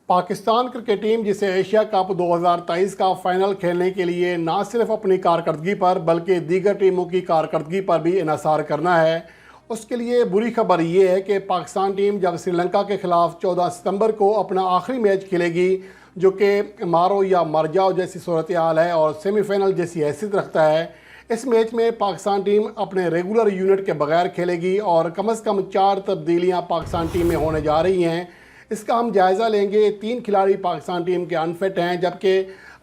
Pakistan cricket team जिसे Asia cup 2023 का final खेलने के लिए न सिर्फ अपनी कारकर्दगी पर बल्कि दीगर टीमों की कारकर्दगी पर भी इन्हिसार करना है, उसके लिए बुरी खबर ये है कि पाकिस्तान टीम जब श्रीलंका के खिलाफ 14 सितंबर को अपना आखिरी मैच खेलेगी, जो कि मारो या मर जाओ जैसी सूरत हाल है और सेमीफाइनल जैसी हैसियत रखता है। इस मैच में पाकिस्तान टीम अपने रेगुलर यूनिट के बगैर खेलेगी और कम से कम 4 तब्दीलियाँ पाकिस्तान टीम में होने जा रही हैं। इसका हम जायज़ा लेंगे। 3 खिलाड़ी पाकिस्तान टीम के अनफिट हैं, जबकि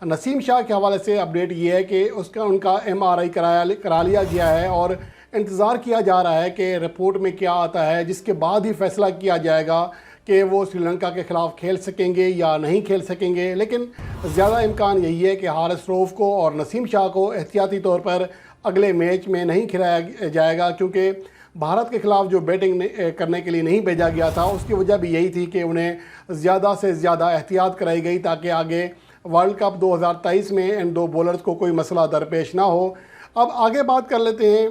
नसीम शाह के हवाले से अपडेट ये है कि उनका MRI करा लिया गया है और इंतज़ार किया जा रहा है कि रिपोर्ट में क्या आता है, जिसके बाद ही फैसला किया जाएगा कि वो श्रीलंका के ख़िलाफ़ खेल सकेंगे या नहीं खेल सकेंगे। लेकिन ज़्यादा इम्कान यही है कि हारिस रऊफ़ को और नसीम शाह को एहतियाती तौर पर अगले मैच में नहीं खिलाया जाएगा, क्योंकि भारत के ख़िलाफ़ जो बैटिंग करने के लिए नहीं भेजा गया था उसकी वजह भी यही थी कि उन्हें ज़्यादा से ज़्यादा एहतियात कराई गई ताकि आगे वर्ल्ड कप 2023 में इन 2 बॉलर्स को कोई मसला दरपेश ना हो। अब आगे बात कर लेते हैं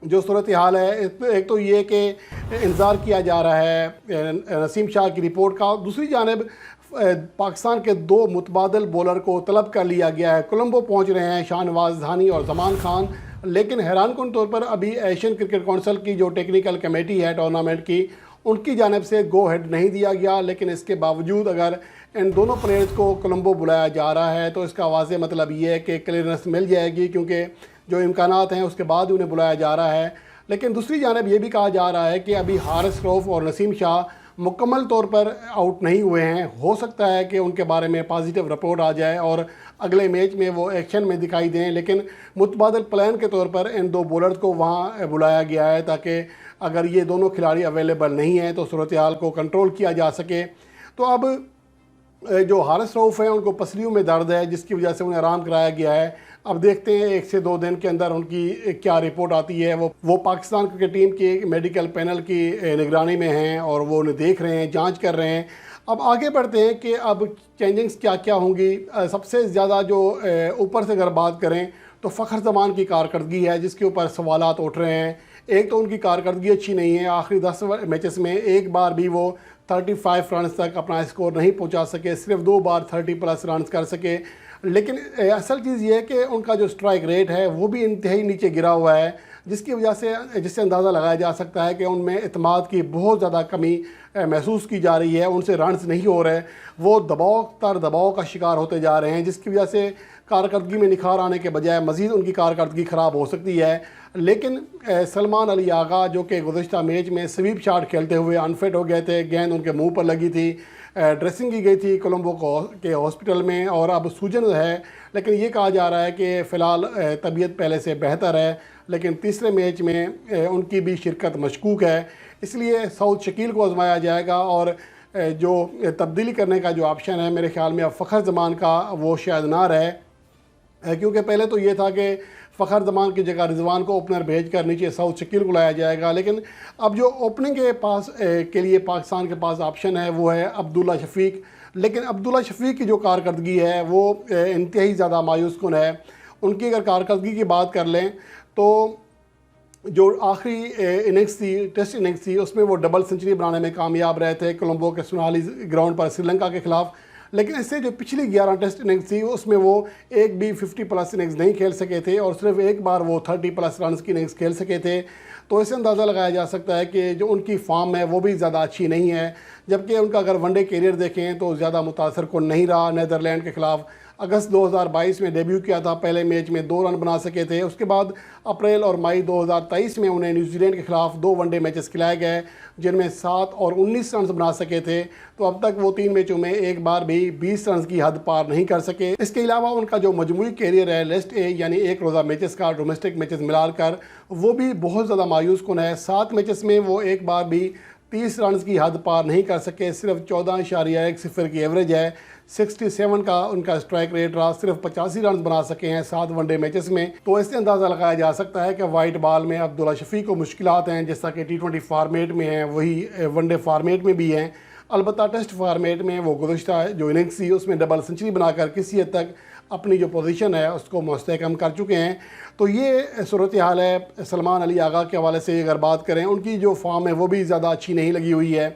जो सूरत हाल है। एक तो ये कि इंतज़ार किया जा रहा है नसीम शाह की रिपोर्ट का। दूसरी जानिब पाकिस्तान के 2 मुतबादल बॉलर को तलब कर लिया गया है। कोलंबो पहुंच रहे हैं शाहनवाज धानी और जमान खान, लेकिन हैरानकुन तौर पर अभी एशियन क्रिकेट काउंसिल की जो टेक्निकल कमेटी है टूर्नामेंट की, उनकी जानिब से गो हेड नहीं दिया गया। लेकिन इसके बावजूद अगर इन दोनों प्लेयर्स को कोलंबो बुलाया जा रहा है तो इसका वाज़ेह मतलब ये है कि क्लियरेंस मिल जाएगी, क्योंकि जो इम्कानात हैं उसके बाद उन्हें बुलाया जा रहा है। लेकिन दूसरी जानिब ये भी कहा जा रहा है कि अभी हारिस रऊफ़ और नसीम शाह मुकम्मल तौर पर आउट नहीं हुए हैं। हो सकता है कि उनके बारे में पॉजिटिव रिपोर्ट आ जाए और अगले मैच में वो एक्शन में दिखाई दें, लेकिन मुतबादल प्लान के तौर पर इन 2 बॉलर्स को वहाँ बुलाया गया है ताकि अगर ये दोनों खिलाड़ी अवेलेबल नहीं हैं तो सूरत हाल को कंट्रोल किया जा सके। तो अब जो हारिस रऊफ़ हैं उनको पसलियों में दर्द है, जिसकी वजह से उन्हें आराम कराया गया है। अब देखते हैं 1 से 2 दिन के अंदर उनकी क्या रिपोर्ट आती है। वो पाकिस्तान क्रिकेट टीम के मेडिकल पैनल की निगरानी में हैं और वो उन्हें देख रहे हैं, जांच कर रहे हैं। अब आगे बढ़ते हैं कि अब चेंजिंग्स क्या क्या होंगी। सबसे ज़्यादा जो ऊपर से अगर बात करें तो फ़खर जमान की कारकर्दगी है, जिसके ऊपर सवालात उठ रहे हैं। एक तो उनकी कारकर्दगी अच्छी नहीं है, आखिरी 10 मैचेस में एक बार भी वो 35 रन तक अपना स्कोर नहीं पहुंचा सके, सिर्फ 2 बार 30+ रन कर सके। लेकिन असल चीज़ ये है कि उनका जो स्ट्राइक रेट है वो भी इंतहाई नीचे गिरा हुआ है, जिसकी वजह से जिससे अंदाज़ा लगाया जा सकता है कि उनमें एतमाद की बहुत ज़्यादा कमी महसूस की जा रही है। उनसे रन्स नहीं हो रहे, वो दबाव का शिकार होते जा रहे हैं, जिसकी वजह से कारकर्दगी में निखार आने के बजाय मज़ीद उनकी कारकर्दगी ख़राब हो सकती है। लेकिन सलमान अली आगा जो कि गुज़श्ता मैच में स्वीप शॉट खेलते हुए अनफिट हो गए थे, गेंद उनके मुंह पर लगी थी, ड्रेसिंग की गई थी कोलंबो के हॉस्पिटल में और अब सूजन है। लेकिन ये कहा जा रहा है कि फ़िलहाल तबीयत पहले से बेहतर है, लेकिन तीसरे मैच में उनकी भी शिरकत मशकूक है। इसलिए सऊद शकील को आजमाया जाएगा और जो तब्दीली करने का जो ऑप्शन है मेरे ख्याल में अब फ़खर जमान का वो शायद ना रहे, क्योंकि पहले तो ये था कि फ़खर जमान की जगह रिजवान को ओपनर भेज कर नीचे सऊद शकील को लाया जाएगा। लेकिन अब जो ओपनिंग के लिए पाकिस्तान के पास ऑप्शन है वो है अब्दुल्ला शफीक। लेकिन अब्दुल्ला शफीक की जो कारकर्दगी है वो इंतहाई ज़्यादा मायूस कुन है। उनकी अगर कारकर्दगी की बात कर लें तो जो आखिरी इनिंग्स थी, टेस्ट इनिंग्स थी, उसमें वो डबल सेंचुरी बनाने में कामयाब रहे थे कोलंबो के सोनाली ग्राउंड पर श्रीलंका के ख़िलाफ़। लेकिन इससे जो पिछली 11 टेस्ट इनिंग्स थी उसमें वो एक भी 50+ इनिंग्स नहीं खेल सके थे और सिर्फ एक बार वो 30+ रन की इनिंग्स खेल सके थे। तो इससे अंदाज़ा लगाया जा सकता है कि जो उनकी फॉर्म है वो भी ज़्यादा अच्छी नहीं है। जबकि उनका अगर वनडे कैरियर देखें तो ज़्यादा मुतासर कुन नहीं रहा। नीदरलैंड के ख़िलाफ़ अगस्त 2022 में डेब्यू किया था, पहले मैच में 2 रन बना सके थे। उसके बाद अप्रैल और मई 2023 में उन्हें न्यूजीलैंड के ख़िलाफ़ 2 वनडे मैचेस खिलाए गए, जिनमें 7 और 19 रन बना सके थे। तो अब तक वो 3 मैचों में एक बार भी 20 रन की हद पार नहीं कर सके। इसके अलावा उनका जो मजमूई कैरियर है लिस्ट ए यानी 1 रोज़ा मैचेस का डोमेस्टिक मैचेस मिलाकर वो भी बहुत ज़्यादा मायूस कुन है। 7 मैचेस में वो एक बार भी 30 रन की हद पार नहीं कर सके, सिर्फ 14.10 की एवरेज है। 67 का उनका स्ट्राइक रेट रहा, सिर्फ 85 रन बना सके हैं 7 वनडे मैचेस में। तो इससे अंदाज़ा लगाया जा सकता है कि वाइट बॉल में अब्दुल्ला शफीक को मुश्किलात हैं, जैसा कि T20 फॉर्मेट में हैं वही वनडे फॉर्मेट में भी हैं। अलबत्ता टेस्ट फॉर्मेट में वो गुज़श्ता जो इनिंग्स थी उसमें डबल सेंचुरी बनाकर किसी हद तक अपनी जो पोजीशन है उसको मुस्तहकम कर चुके हैं। तो ये सूरत हाल है। सलमान अली आगा के हवाले से अगर बात करें, उनकी जो फॉर्म है वो भी ज़्यादा अच्छी नहीं लगी हुई है।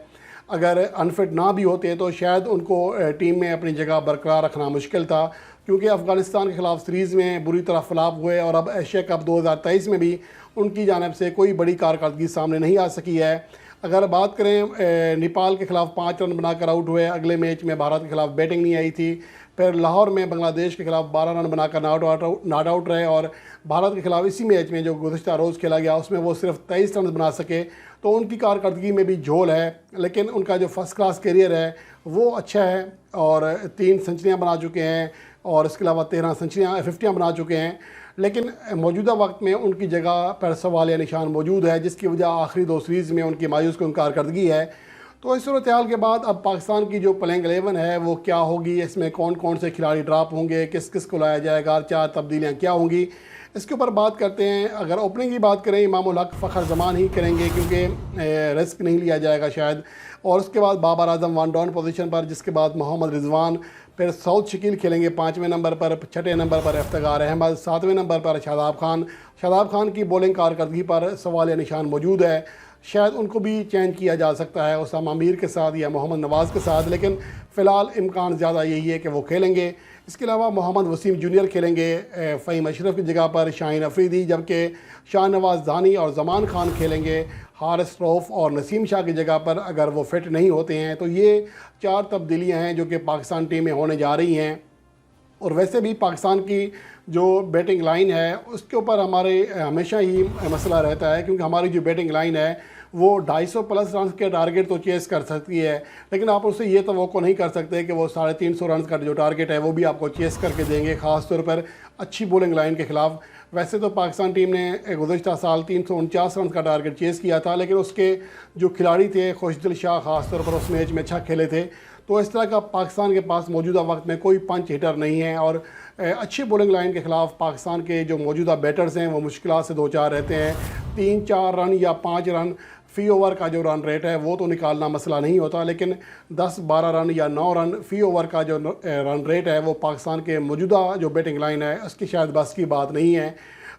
अगर अनफिट ना भी होते तो शायद उनको टीम में अपनी जगह बरकरार रखना मुश्किल था, क्योंकि अफ़गानिस्तान के ख़िलाफ़ सीरीज़ में बुरी तरह फ्लॉप हुए और अब एशिया कप 2023 में भी उनकी जानिब से कोई बड़ी कारकर्दगी सामने नहीं आ सकी है। अगर बात करें नेपाल के ख़िलाफ़ 5 रन बनाकर आउट हुए, अगले मैच में भारत के ख़िलाफ़ बैटिंग नहीं आई थी, फिर लाहौर में बांग्लादेश के ख़िलाफ़ 12 रन बनाकर नॉट आउट रहे और भारत के ख़िलाफ़ इसी मैच में जो गुज़श्ता रोज़ खेला गया उसमें वो सिर्फ 23 रन बना सके। तो उनकी कारकर्दगी में भी झोल है, लेकिन उनका जो फर्स्ट क्लास करियर है वो अच्छा है और 3 सेंचुरियाँ बना चुके हैं और इसके अलावा 13 50 बना चुके हैं। लेकिन मौजूदा वक्त में उनकी जगह पर सवाल या निशान मौजूद है, जिसकी वजह आखिरी 2 सीरीज़ में उनकी मायूस कन कारकर्दगी है। तो इस सूरत हाल के बाद अब पाकिस्तान की जो प्लेइंग 11 है वो क्या होगी, इसमें कौन कौन से खिलाड़ी ड्रॉप होंगे, किस किस को लाया जाएगा, 4 तब्दीलियाँ क्या होंगी, इसके ऊपर बात करते हैं। अगर ओपनिंग की बात करें, इमामुल हक फ़खर जमान ही करेंगे क्योंकि रिस्क नहीं लिया जाएगा शायद, और उसके बाद Babar Azam one down position पर, जिसके बाद मोहम्मद रिजवान, फिर सऊद शकील खेलेंगे 5वें नंबर पर, 6ठे नंबर पर इफ्तिखार अहमद, 7वें नंबर पर शादाब खान की बॉलिंग कारकर्दगी पर सवाल या निशान मौजूद है, शायद उनको भी चेंज किया जा सकता है उसामा मीर के साथ या मोहम्मद नवाज़ के साथ, लेकिन फ़िलहाल इम्कान ज़्यादा यही है कि वो खेलेंगे। इसके अलावा मोहम्मद वसीम जूनियर खेलेंगे फ़हीम अशरफ की जगह पर शाहीन अफरीदी, जबकि शाहनवाज़ दानी और ज़मान खान खेलेंगे हारिस रऊफ़ और नसीम शाह की जगह पर अगर वो फिट नहीं होते हैं। तो ये 4 तब्दीलियाँ हैं जो कि पाकिस्तान टीम में होने जा रही हैं। और वैसे भी पाकिस्तान की जो बैटिंग लाइन है उसके ऊपर हमारे हमेशा ही मसला रहता है, क्योंकि हमारी जो बैटिंग लाइन है वो 250 प्लस रन के टारगेट तो चेस कर सकती है, लेकिन आप उससे ये तवक्को नहीं कर सकते कि वो 350 रन का जो टारगेट है वो भी आपको चेस करके देंगे, ख़ास तौर पर अच्छी बॉलिंग लाइन के ख़िलाफ़। वैसे तो पाकिस्तान टीम ने गुज़श्ता साल 349 रन का टारगेट चेस किया था, लेकिन उसके जो खिलाड़ी थे खुशदिल शाह ख़ास तौर पर उस मैच में अच्छा खेले थे। तो इस तरह का पाकिस्तान के पास मौजूदा वक्त में कोई पंच हिटर नहीं है और अच्छी बॉलिंग लाइन के ख़िलाफ़ पाकिस्तान के जो मौजूदा बैटर्स हैं वो मुश्किल से 2-4 रहते हैं। 3-4 रन या 5 रन फ़ी ओवर का जो रन रेट है वो तो निकालना मसला नहीं होता, लेकिन 10-12 रन या 9 रन फ़ी ओवर का जो रन रेट है वो पाकिस्तान के मौजूदा जो बैटिंग लाइन है उसकी शायद बस की बात नहीं है।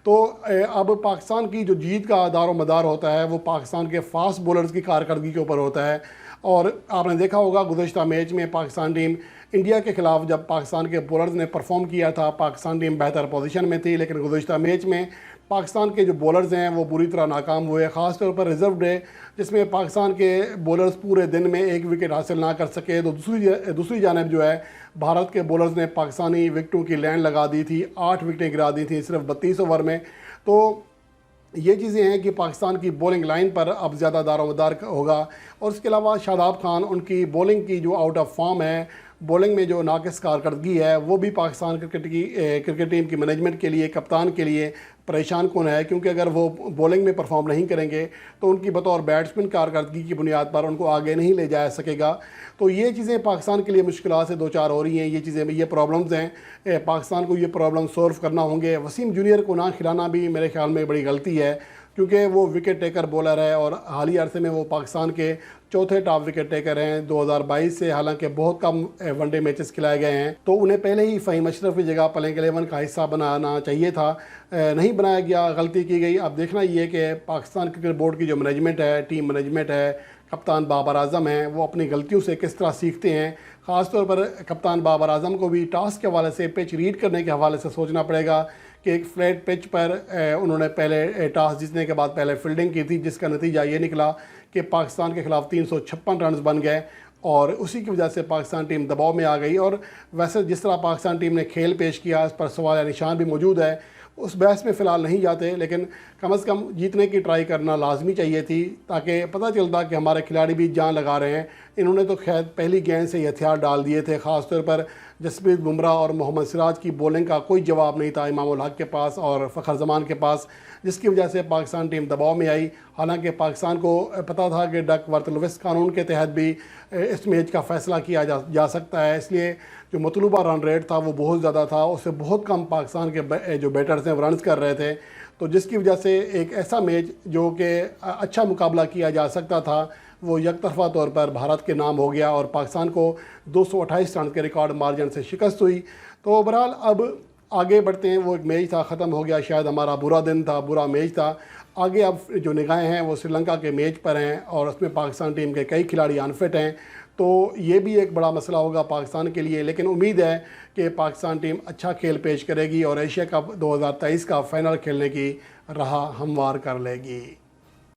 तो अब पाकिस्तान की जो जीत का दारो मदार होता है वो पाकिस्तान के फास्ट बॉलर्स की कारकर्दगी के ऊपर होता है। और आपने देखा होगा गुज़श्ता मैच में पाकिस्तान टीम इंडिया के ख़िलाफ़ जब पाकिस्तान के बॉलर्स ने परफॉर्म किया था, पाकिस्तान टीम बेहतर पोजीशन में थी, लेकिन गुज़श्ता मैच में पाकिस्तान के जो बॉलर्स हैं वो बुरी तरह नाकाम हुए। ख़ास तौर पर रिज़र्व डे जिसमें पाकिस्तान के बॉलर्स पूरे दिन में 1 विकेट हासिल ना कर सके, तो दूसरी जानिब जो है भारत के बॉलर्स ने पाकिस्तानी विकेटों की लैंड लगा दी थी, 8 विकेटें गिरा दी थी सिर्फ 32 ओवर में। तो ये चीज़ें हैं कि पाकिस्तान की बॉलिंग लाइन पर अब ज़्यादा दारोमदार होगा। और इसके अलावा शादाब खान, उनकी बॉलिंग की जो आउट ऑफ फॉर्म है, बॉलिंग में जो नाकिस कारकर्दगी है, वो भी पाकिस्तान क्रिकेट टीम की मैनेजमेंट के लिए, कप्तान के लिए परेशान कौन है, क्योंकि अगर वो बॉलिंग में परफॉर्म नहीं करेंगे तो उनकी बतौर बैट्समैन कारकर्दगी की बुनियाद पर उनको आगे नहीं ले जा सकेगा। तो ये चीज़ें पाकिस्तान के लिए मुश्किल से 2-4 हो रही हैं। ये प्रॉब्लम्स हैं, पाकिस्तान को ये प्रॉब्लम सॉल्व करना होंगे। वसीम जूनियर को ना खिलाना भी मेरे ख्याल में बड़ी गलती है, क्योंकि वो विकेट टेकर बॉलर है और हालिया अरसे में वो पाकिस्तान के चौथे टॉप विकेट टेकर हैं 2022 से। हालांकि बहुत कम वनडे मैचेस खिलाए गए हैं, तो उन्हें पहले ही फ़हीम अशरफ की जगह प्लेइंग 11 का हिस्सा बनाना चाहिए था, नहीं बनाया गया, गलती की गई। अब देखना ये कि पाकिस्तान क्रिकेट बोर्ड की जो मैनेजमेंट है, टीम मैनेजमेंट है, कप्तान बाबर आजम हैं, वो अपनी गलतियों से किस तरह सीखते हैं। ख़ास तौर पर कप्तान बाबर आजम को भी टॉस के हवाले से, पिच रीड करने के हवाले से सोचना पड़ेगा कि एक फ्लैट पिच पर उन्होंने पहले टॉस जीतने के बाद पहले फील्डिंग की थी, जिसका नतीजा ये निकला कि पाकिस्तान के ख़िलाफ़ 356 रन बन गए और उसी की वजह से पाकिस्तान टीम दबाव में आ गई। और वैसे जिस तरह पाकिस्तान टीम ने खेल पेश किया उस पर सवाल या निशान भी मौजूद है। उस बहस में फ़िलहाल नहीं जाते, लेकिन कम से कम जीतने की ट्राई करना लाजमी चाहिए थी, ताकि पता चलता कि हमारे खिलाड़ी भी जान लगा रहे हैं। इन्होंने तो खैर पहली गेंद से ही हथियार डाल दिए थे। ख़ास तौर पर जसप्रीत बुमराह और मोहम्मद सिराज की बॉलिंग का कोई जवाब नहीं था इमामुल हक के पास और फ़खर जमान के पास, जिसकी वजह से पाकिस्तान टीम दबाव में आई। हालांकि पाकिस्तान को पता था कि डकवर्थ लुईस कानून के तहत भी इस मैच का फ़ैसला किया जा सकता है, इसलिए जो मतलूबा रन रेट था वो बहुत ज़्यादा था, उससे बहुत कम पाकिस्तान के जो बैटर्स हैं वो रन कर रहे थे। तो जिसकी वजह से एक ऐसा मैच जो कि अच्छा मुकाबला किया जा सकता था वो यकतरफा तौर पर भारत के नाम हो गया और पाकिस्तान को 228 रन के रिकॉर्ड मार्जिन से शिकस्त हुई। तो बहरहाल अब आगे बढ़ते हैं। वो एक मैच था, ख़त्म हो गया, शायद हमारा बुरा दिन था, बुरा मैच था। आगे अब जो निगाहें हैं वो श्रीलंका के मैच पर हैं और उसमें पाकिस्तान टीम के कई खिलाड़ी अनफिट हैं, तो ये भी एक बड़ा मसला होगा पाकिस्तान के लिए। लेकिन उम्मीद है कि पाकिस्तान टीम अच्छा खेल पेश करेगी और एशिया कप 2023 का फ़ाइनल खेलने की राह हमवार कर लेगी।